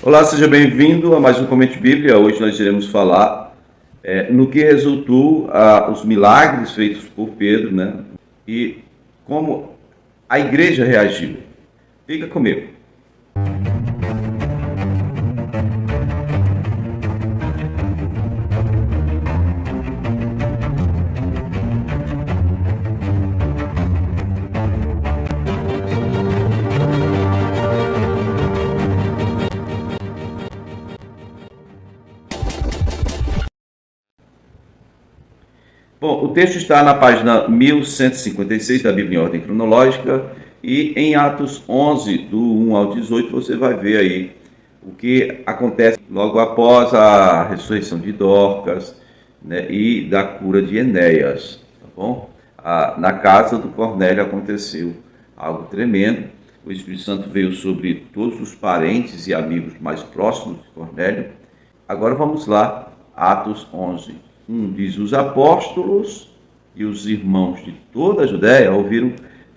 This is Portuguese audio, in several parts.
Olá, seja bem-vindo a mais um Comente Bíblia. Hoje nós iremos falar no que resultou os milagres feitos por Pedro, né? E como a igreja reagiu. Fica comigo. Bom, o texto está na página 1156 da Bíblia em ordem cronológica e em Atos 11, do 1 ao 18, você vai ver aí o que acontece logo após a ressurreição de Dorcas, né, e da cura de Enéas, tá bom? Na casa do Cornélio aconteceu algo tremendo. O Espírito Santo veio sobre todos os parentes e amigos mais próximos de Cornélio. Agora vamos lá, Atos 11. Diz: os apóstolos e os irmãos de toda a Judéia ouviram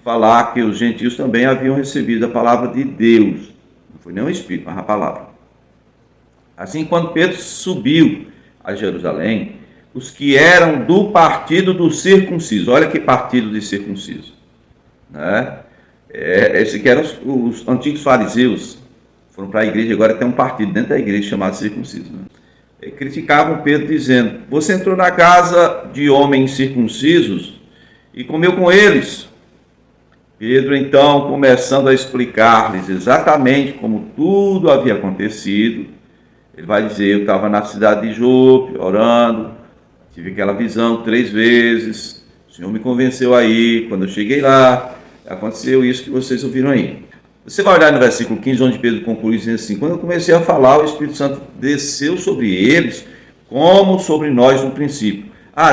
falar que os gentios também haviam recebido a palavra de Deus. Não foi nem o Espírito, mas a palavra. Assim, quando Pedro subiu a Jerusalém, os que eram do partido do circunciso, olha que partido de circunciso, né? Esse que eram os antigos fariseus, foram para a igreja, agora tem um partido dentro da igreja chamado circunciso, né? Criticavam Pedro dizendo: você entrou na casa de homens circuncisos e comeu com eles. Pedro, então, começando a explicar-lhes exatamente como tudo havia acontecido, ele vai dizer: eu estava na cidade de Jope, orando, tive aquela visão 3 vezes, o Senhor me convenceu aí, quando eu cheguei lá, aconteceu isso que vocês ouviram aí. Você vai olhar no versículo 15, onde Pedro conclui dizendo assim: quando eu comecei a falar, o Espírito Santo desceu sobre eles, como sobre nós no princípio.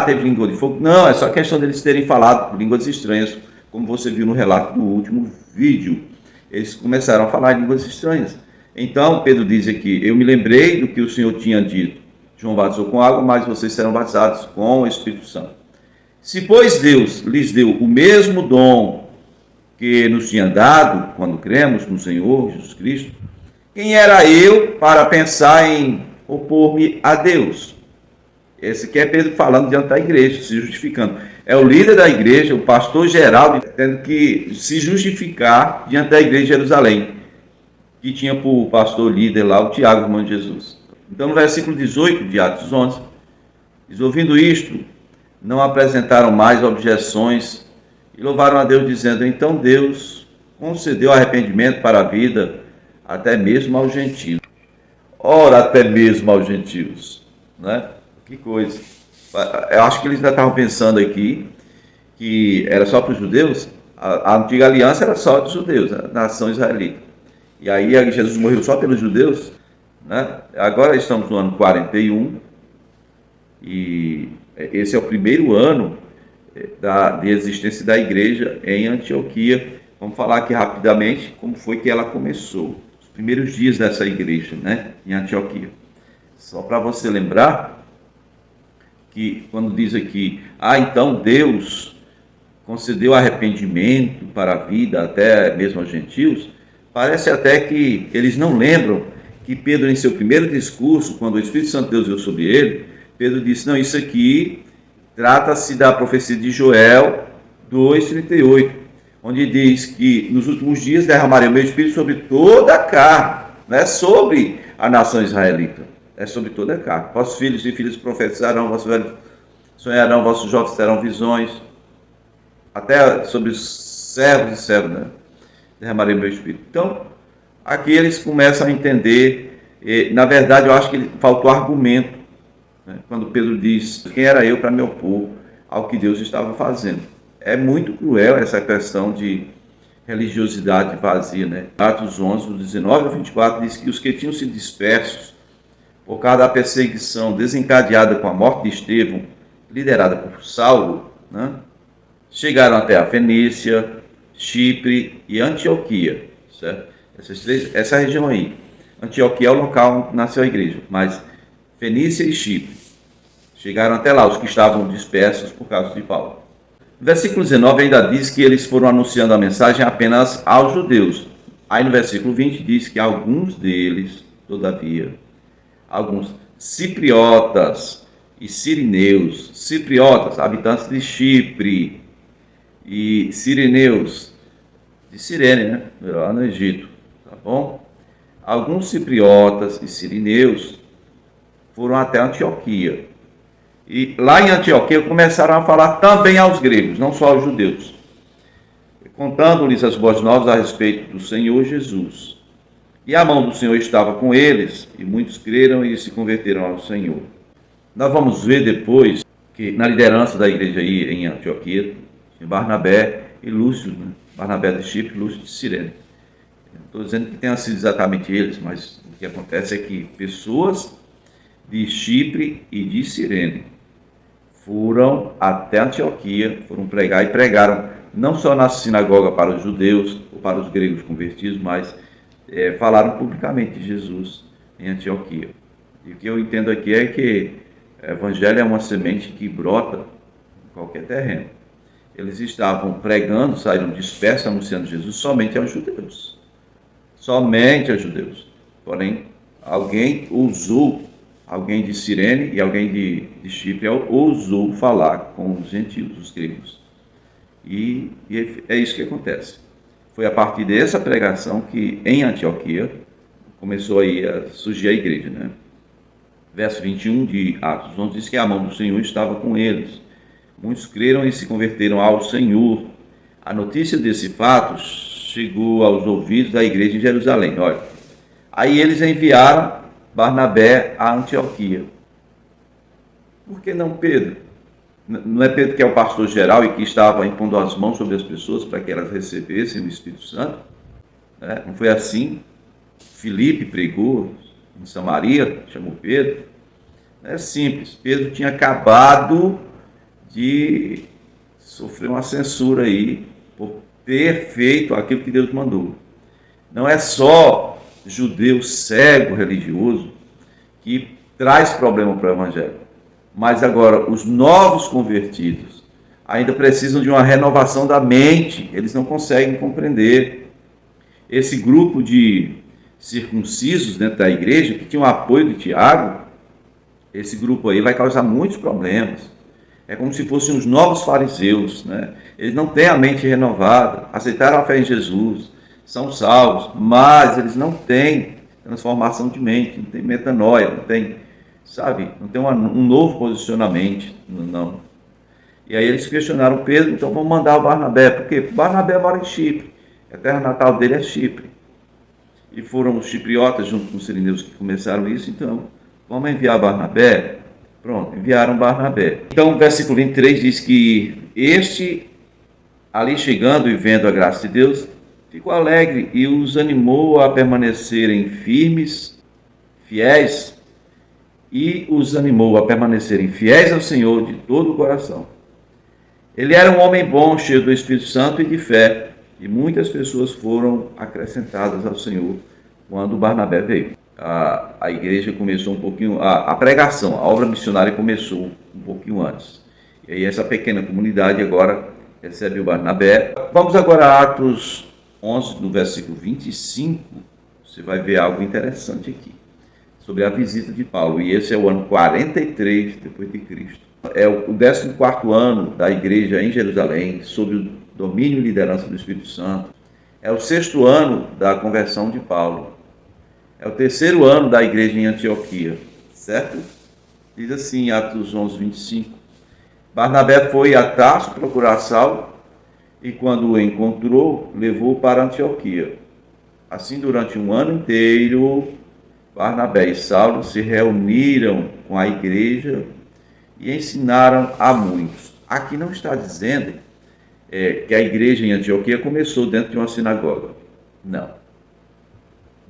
Teve língua de fogo? Não, é só questão deles terem falado línguas estranhas, como você viu no relato do último vídeo. Eles começaram a falar línguas estranhas. Então, Pedro diz aqui: eu me lembrei do que o Senhor tinha dito. João batizou com água, mas vocês serão batizados com o Espírito Santo. Se, pois, Deus lhes deu o mesmo dom que nos tinha dado quando cremos no Senhor Jesus Cristo, quem era eu para pensar em opor-me a Deus? Esse aqui é Pedro falando diante da igreja, se justificando. É o líder da igreja, o pastor geral, tendo que se justificar diante da igreja de Jerusalém, que tinha por pastor líder lá o Tiago, irmão de Jesus. Então, no versículo 18 de Atos 11, diz: ouvindo isto, não apresentaram mais objeções e louvaram a Deus, dizendo: então Deus concedeu arrependimento para a vida até mesmo aos gentios. Ora, até mesmo aos gentios, né? Que coisa. Eu acho que eles ainda estavam pensando aqui que era só para os judeus. A antiga aliança era só dos judeus, a nação israelita. E aí Jesus morreu só pelos judeus, né? Agora estamos no ano 41 e esse é o primeiro ano de existência da igreja em Antioquia. Vamos falar aqui rapidamente como foi que ela começou, os primeiros dias dessa igreja, né, em Antioquia. Só para você lembrar que quando diz aqui: então Deus concedeu arrependimento para a vida até mesmo aos gentios, parece até que eles não lembram que Pedro, em seu primeiro discurso, quando o Espírito Santo de Deus veio sobre ele, Pedro disse: não, isso aqui trata-se da profecia de Joel 2,38, onde diz que nos últimos dias derramarei o meu espírito sobre toda a carne. Não é sobre a nação israelita, é sobre toda a carne. Vossos filhos e filhas profetizarão, vossos velhos sonharão, vossos jovens terão visões, até sobre os servos e servas, né? Derramarei o meu espírito. Então, aqui eles começam a entender. Na verdade, eu acho que faltou argumento, né, quando Pedro diz: quem era eu para me opor ao que Deus estava fazendo? É muito cruel essa questão de religiosidade vazia, né? Atos 11, do 19 ao 24, diz que os que tinham sido dispersos por causa da perseguição desencadeada com a morte de Estevão, liderada por Saulo, né, chegaram até a Fenícia, Chipre e Antioquia, certo? Essa região aí. Antioquia é o local onde nasceu a igreja, mas Fenícia e Chipre chegaram até lá, os que estavam dispersos por causa de Paulo. No versículo 19 ainda diz que eles foram anunciando a mensagem apenas aos judeus. Aí no versículo 20 diz que alguns deles, todavia, alguns cipriotas e sirineus, cipriotas, habitantes de Chipre, e sirineus, de Cirene, né? Lá no Egito, tá bom? Alguns cipriotas e sirineus foram até Antioquia. E lá em Antioquia começaram a falar também aos gregos, não só aos judeus, contando-lhes as boas novas a respeito do Senhor Jesus. E a mão do Senhor estava com eles, e muitos creram e se converteram ao Senhor. Nós vamos ver depois que na liderança da igreja aí em Antioquia, Barnabé e Lúcio, né? Barnabé de Chipre e Lúcio de Cirene. Não estou dizendo que tenha sido exatamente eles, mas o que acontece é que pessoas de Chipre e de Cirene foram até Antioquia, foram pregar e pregaram não só na sinagoga para os judeus ou para os gregos convertidos, mas falaram publicamente de Jesus em Antioquia. E o que eu entendo aqui é que o evangelho é uma semente que brota em qualquer terreno. Eles estavam pregando, saíram dispersos, anunciando Jesus somente aos judeus. Somente aos judeus. Porém, alguém de Cirene e alguém de Chipre ousou falar com os gentios, os gregos. E é isso que acontece. Foi a partir dessa pregação que em Antioquia começou aí a surgir a igreja, né? Verso 21 de Atos 11 diz que a mão do Senhor estava com eles. Muitos creram e se converteram ao Senhor. A notícia desse fato chegou aos ouvidos da igreja em Jerusalém. Olha, aí eles enviaram Barnabé a Antioquia. Por que não Pedro? Não é Pedro que é o pastor geral e que estava impondo as mãos sobre as pessoas para que elas recebessem o Espírito Santo? Não foi assim? Filipe pregou em Samaria, chamou Pedro. É simples. Pedro tinha acabado de sofrer uma censura aí por ter feito aquilo que Deus mandou. Não é só judeu cego religioso que traz problema para o evangelho, mas agora os novos convertidos ainda precisam de uma renovação da mente. Eles não conseguem compreender. Esse grupo de circuncisos dentro da igreja, que tinha o apoio de Tiago, esse grupo aí vai causar muitos problemas. É como se fossem os novos fariseus, né? Eles não têm a mente renovada, aceitaram a fé em Jesus, são salvos, mas eles não têm transformação de mente, não tem metanoia, não tem, não tem um novo posicionamento, não. E aí eles questionaram Pedro, então vamos mandar o Barnabé, porque Barnabé mora em Chipre, a terra natal dele é Chipre. E foram os cipriotas junto com os sirineus que começaram isso, então vamos enviar Barnabé. Pronto, enviaram Barnabé. Então o versículo 23 diz que este, ali chegando e vendo a graça de Deus, ficou alegre e os animou a permanecerem firmes, fiéis, e os animou a permanecerem fiéis ao Senhor de todo o coração. Ele era um homem bom, cheio do Espírito Santo e de fé, e muitas pessoas foram acrescentadas ao Senhor quando Barnabé veio. A igreja começou um pouquinho, a pregação, a obra missionária começou um pouquinho antes. E aí essa pequena comunidade agora recebe o Barnabé. Vamos agora a Atos 11, no versículo 25, você vai ver algo interessante aqui, sobre a visita de Paulo. E esse é o ano 43 depois de Cristo. É o 14º ano da igreja em Jerusalém, sob o domínio e liderança do Espírito Santo. É o 6º ano da conversão de Paulo. É o 3º ano da igreja em Antioquia, certo? Diz assim, Atos 11, 25. Barnabé foi a Tarso procurar Saulo, e quando o encontrou, levou para Antioquia. Assim, durante um ano inteiro, Barnabé e Saulo se reuniram com a igreja e ensinaram a muitos. Aqui não está dizendo que a igreja em Antioquia começou dentro de uma sinagoga.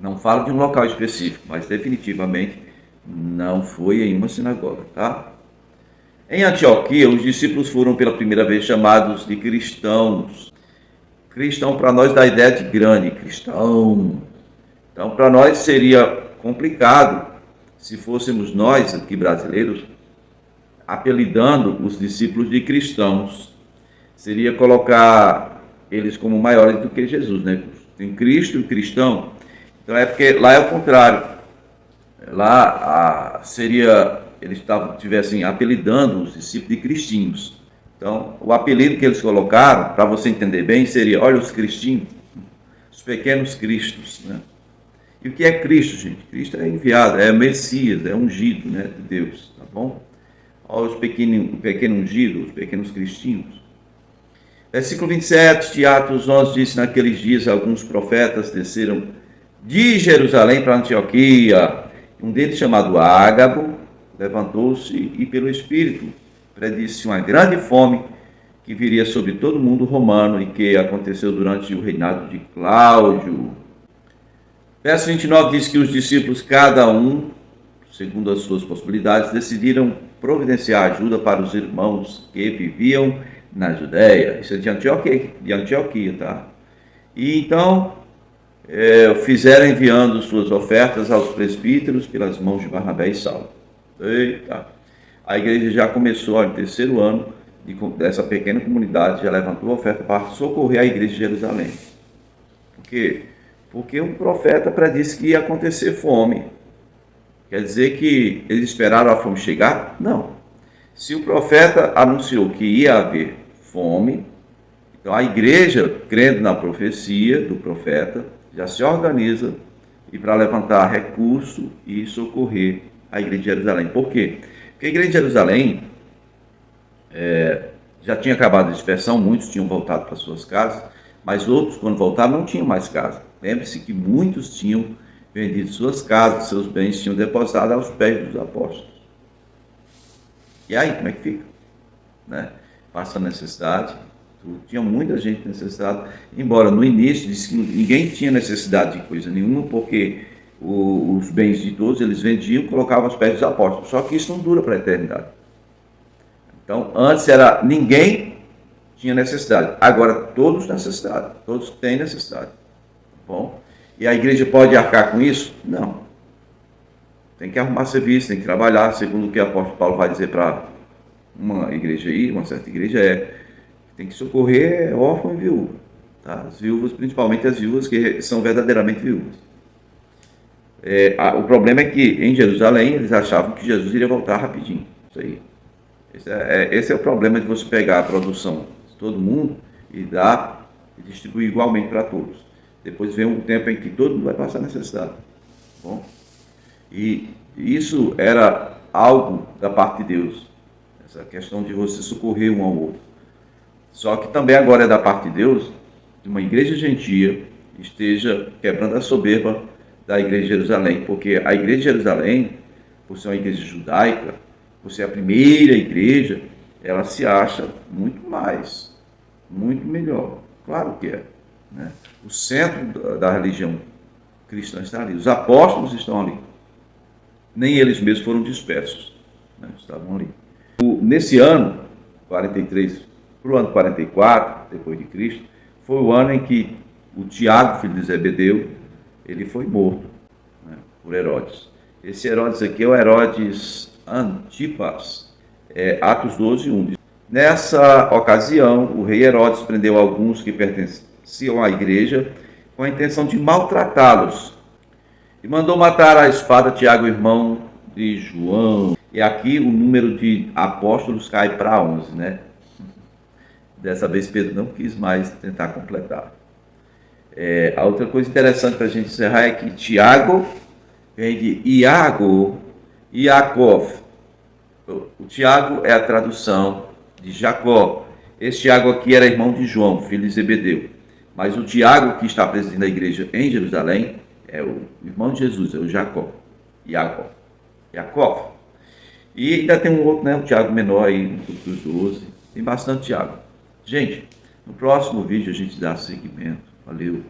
Não falo de um local específico, mas definitivamente não foi em uma sinagoga, tá? Em Antioquia, os discípulos foram pela primeira vez chamados de cristãos. Cristão para nós dá a ideia de grande, cristão. Então, para nós seria complicado se fôssemos nós, aqui brasileiros, apelidando os discípulos de cristãos. Seria colocar eles como maiores do que Jesus, né? Tem Cristo e cristão. Então é porque lá é o contrário. Lá seria, eles tivessem apelidando os discípulos de cristinhos. Então, o apelido que eles colocaram, para você entender bem, seria, olha os cristinhos, os pequenos cristos, né? E o que é Cristo, gente? Cristo é enviado, é Messias, é ungido, né, de Deus, tá bom? Olha os pequenos ungidos, os pequenos cristinhos. Versículo 27 de Atos 11 diz, naqueles dias alguns profetas desceram de Jerusalém para Antioquia. Um deles, chamado Ágabo, levantou-se e pelo Espírito predisse uma grande fome que viria sobre todo o mundo romano e que aconteceu durante o reinado de Cláudio. Verso 29 diz que os discípulos, cada um, segundo as suas possibilidades, decidiram providenciar ajuda para os irmãos que viviam na Judéia. Isso é de Antioquia, tá? E então fizeram enviando suas ofertas aos presbíteros pelas mãos de Barnabé e Saulo. Eita! A igreja já começou no terceiro ano dessa pequena comunidade, já levantou a oferta para socorrer a igreja de Jerusalém. Por quê? Porque um profeta predisse que ia acontecer fome. Quer dizer que eles esperaram a fome chegar? Não. Se o profeta anunciou que ia haver fome, então a igreja, crendo na profecia do profeta, já se organiza e para levantar recurso e socorrer a igreja de Jerusalém. Por quê? Porque a igreja de Jerusalém já tinha acabado a dispersão, muitos tinham voltado para suas casas, mas outros, quando voltaram, não tinham mais casa. Lembre-se que muitos tinham vendido suas casas, seus bens, tinham depositado aos pés dos apóstolos. E aí, como é que fica? Né? Passa a necessidade. Tinha muita gente necessitada, embora no início disse que ninguém tinha necessidade de coisa nenhuma, porque os bens de todos eles vendiam e colocavam aos pés dos apóstolos. Só que isso não dura para a eternidade. Então, antes era ninguém tinha necessidade, agora todos necessitados, todos têm necessidade. Bom, e a igreja pode arcar com isso? Não. Tem que arrumar serviço, tem que trabalhar, segundo o que o apóstolo Paulo vai dizer para uma igreja aí, uma certa igreja, tem que socorrer órfão e viúva. Tá? As viúvas, principalmente as viúvas que são verdadeiramente viúvas. O problema é que em Jerusalém eles achavam que Jesus iria voltar rapidinho. Isso aí. Esse é o problema de você pegar a produção de todo mundo e dar e distribuir igualmente para todos. Depois vem um tempo em que todo mundo vai passar necessidade. Bom? E isso era algo da parte de Deus. Essa questão de você socorrer um ao outro. Só que também agora é da parte de Deus que uma igreja gentia esteja quebrando a soberba da igreja de Jerusalém. Porque a igreja de Jerusalém, por ser uma igreja judaica, por ser a primeira igreja, ela se acha muito mais, muito melhor. Claro que é. Né? O centro da religião cristã está ali. Os apóstolos estão ali. Nem eles mesmos foram dispersos. Né? Estavam ali. Nesse ano, 43, para o ano 44, depois de Cristo, foi o ano em que o Tiago, filho de Zebedeu, ele foi morto, né, por Herodes. Esse Herodes aqui é o Herodes Antipas, Atos 12, 1. Nessa ocasião, o rei Herodes prendeu alguns que pertenciam à igreja com a intenção de maltratá-los e mandou matar à espada Tiago, irmão de João. E aqui o número de apóstolos cai para 11, né? Dessa vez Pedro não quis mais tentar completar. A outra coisa interessante para a gente encerrar é que Tiago vem de Iago, Iacov. O Tiago é a tradução de Jacó. Esse Tiago aqui era irmão de João, filho de Zebedeu. Mas o Tiago que está presidindo a igreja em Jerusalém é o irmão de Jesus, é o Jacó. Iacov. E ainda tem um outro, né, o Tiago menor aí, no grupo dos 12. Tem bastante Tiago. Gente, no próximo vídeo a gente dá seguimento. Valeu!